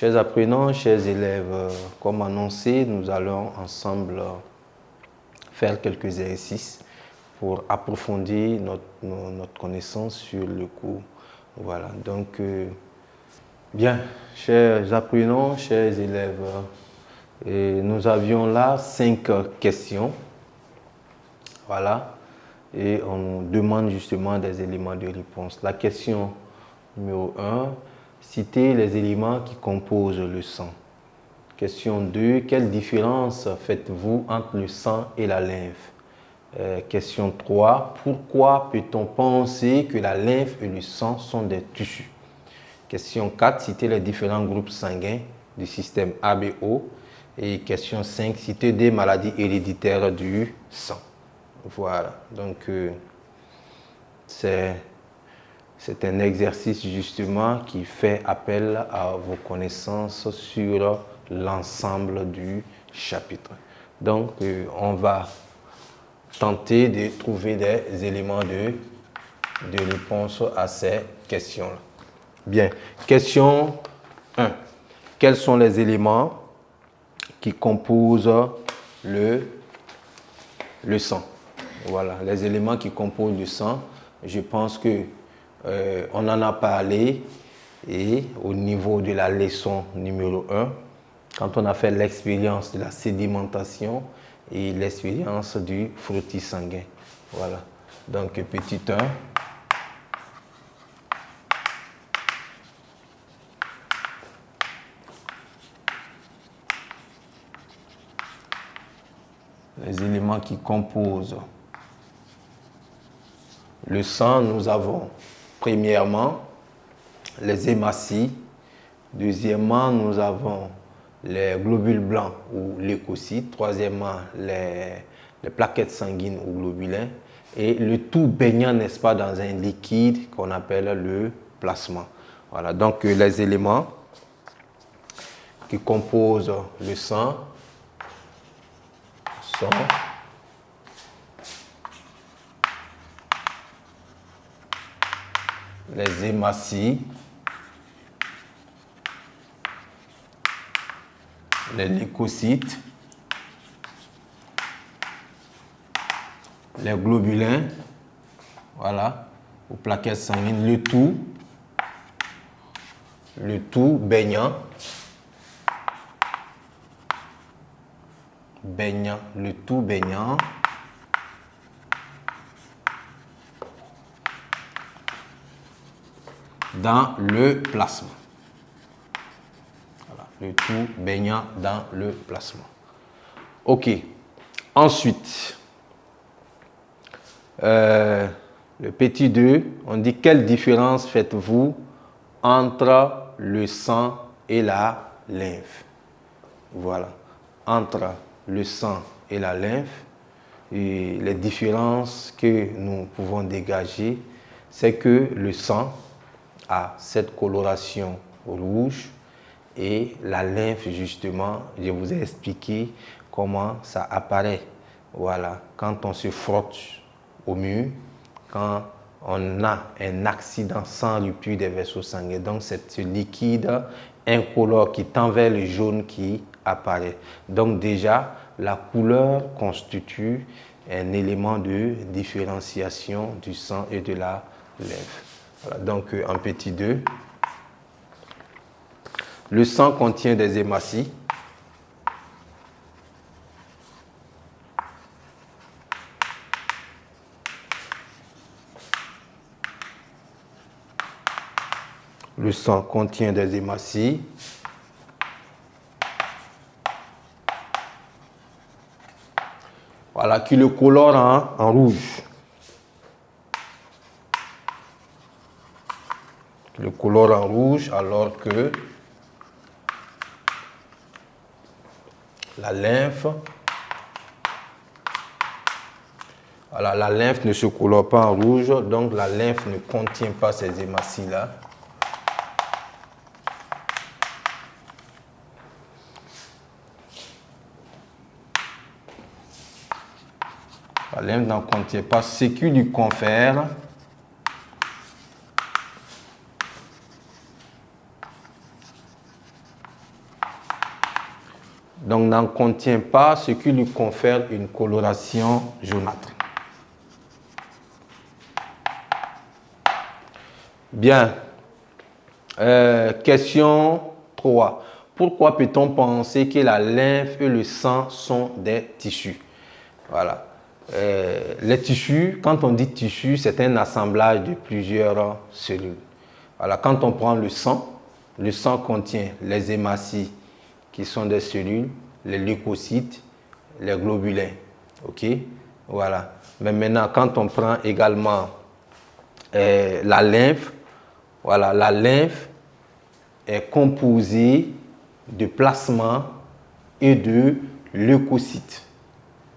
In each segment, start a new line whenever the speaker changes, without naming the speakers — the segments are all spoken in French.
Chers apprenants, chers élèves, comme annoncé, nous allons ensemble faire quelques exercices pour approfondir notre connaissance sur le cours. Voilà, donc, bien, chers apprenants, chers élèves, nous avions là 5 questions. Voilà, et on nous demande justement des éléments de réponse. La question numéro 1, citez les éléments qui composent le sang. Question 2, quelle différence faites-vous entre le sang et la lymphe? Question 3, pourquoi peut-on penser que la lymphe et le sang sont des tissus? Question 4, citez les différents groupes sanguins du système ABO. Et question 5, citez des maladies héréditaires du sang. Voilà, donc c'est un exercice justement qui fait appel à vos connaissances sur l'ensemble du chapitre. Donc, on va tenter de trouver des éléments de réponse à ces questions-là. Bien, question 1. Quels sont les éléments qui composent le sang? Voilà, les éléments qui composent le sang. Je pense que on en a parlé et au niveau de la leçon numéro 1, quand on a fait l'expérience de la sédimentation et l'expérience du frottis sanguin. Voilà, donc petit 1. Les éléments qui composent le sang, nous avons premièrement les hématies, deuxièmement nous avons les globules blancs ou leucocytes, troisièmement les plaquettes sanguines ou globulins et le tout baignant, n'est-ce pas, dans un liquide qu'on appelle le plasma. Voilà, donc les éléments qui composent le sang sont les hématies, les leucocytes, les globulins, voilà, aux plaquettes sanguines, le tout baignant, le tout baignant dans le plasma. Voilà, le tout baignant dans le plasma. Ok. Ensuite, le petit 2, on dit quelle différence faites-vous entre le sang et la lymphe? Voilà, entre le sang et la lymphe, et les différences que nous pouvons dégager, c'est que le sang a cette coloration rouge et la lymphe, justement, je vous ai expliqué comment ça apparaît. Voilà, quand on se frotte au mur, quand on a un accident sans rupture des vaisseaux sanguins. Donc, c'est ce liquide incolore qui tend vers le jaune qui apparaît. Donc, déjà, la couleur constitue un élément de différenciation du sang et de la lymphe. Voilà, donc, en petit 2, le sang contient des hématies. Le sang contient des hématies. Voilà, qui le colore en rouge. Qui le colore en rouge, alors que la lymphe, voilà, la lymphe ne se colore pas en rouge, donc la lymphe ne contient pas ces hématies-là. La lymphe n'en contient pas, ce qui lui confère donc n'en contient pas, ce qui lui confère une coloration jaunâtre. Bien. Question 3. Pourquoi peut-on penser que la lymphe et le sang sont des tissus? Voilà. Les tissus, quand on dit tissu, c'est un assemblage de plusieurs cellules. Voilà. Quand on prend le sang contient les hématies qui sont des cellules, les leucocytes, les globulins. OK? Voilà. Mais maintenant, quand on prend également la lymphe, voilà, la lymphe est composée de plasma et de leucocytes.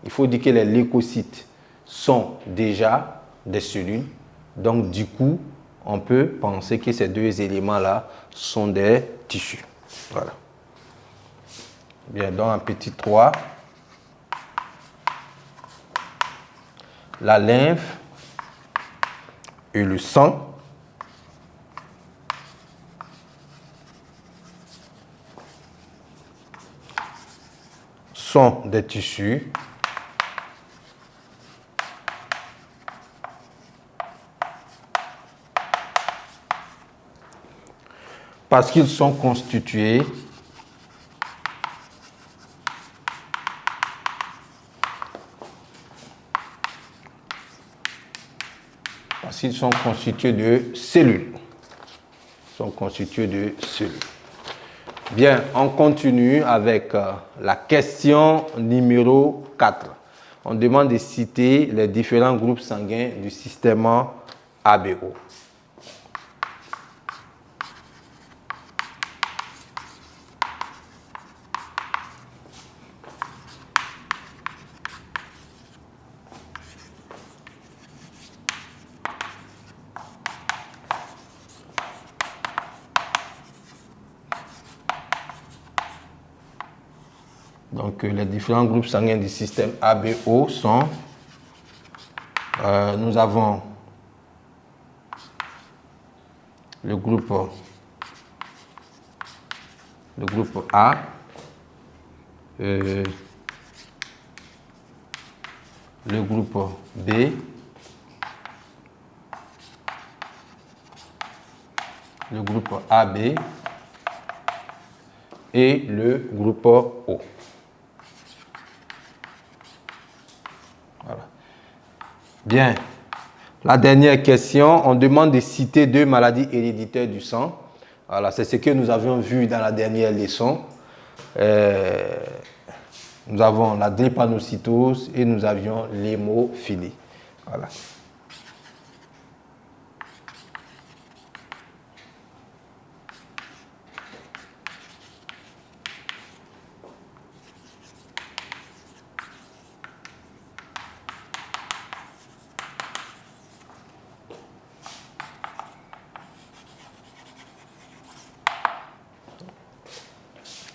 Il faut dire que les leucocytes sont déjà des cellules. Donc, du coup, on peut penser que ces deux éléments-là sont des tissus. Voilà. Bien, donc un petit 3. La lymphe et le sang sont des tissus parce qu'ils sont constitués de cellules. Ils sont constitués de cellules. Bien, on continue avec la question numéro 4. On demande de citer les différents groupes sanguins du système ABO. Donc, les différents groupes sanguins du système ABO sont, nous avons le groupe A, le groupe B, le groupe AB et le groupe O. Voilà. Bien. La dernière question, on demande de citer 2 maladies héréditaires du sang. Voilà, c'est ce que nous avions vu dans la dernière leçon. Nous avons la drépanocytose et nous avions l'hémophilie. Voilà.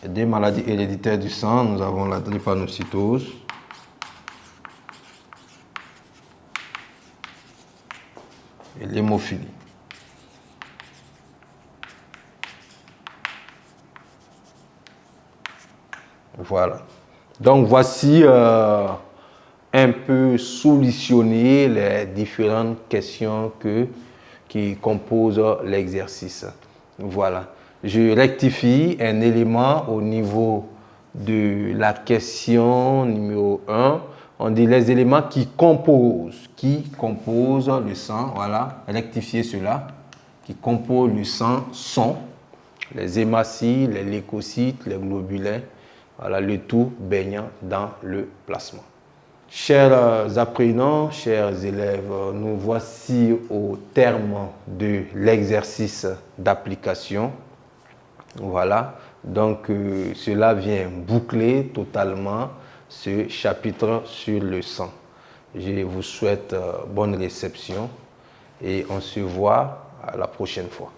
Des maladies héréditaires du sang, nous avons la drépanocytose, et l'hémophilie. Voilà. Donc voici un peu solutionner les différentes questions qui composent l'exercice. Voilà. Je rectifie un élément au niveau de la question numéro 1. On dit les éléments qui composent le sang. Voilà, rectifiez cela. Qui composent le sang sont les hématies, les leucocytes, les globulins. Voilà, le tout baignant dans le plasma. Chers apprenants, chers élèves, nous voici au terme de l'exercice d'application. Voilà, donc cela vient boucler totalement ce chapitre sur le sang. Je vous souhaite bonne réception et on se voit à la prochaine fois.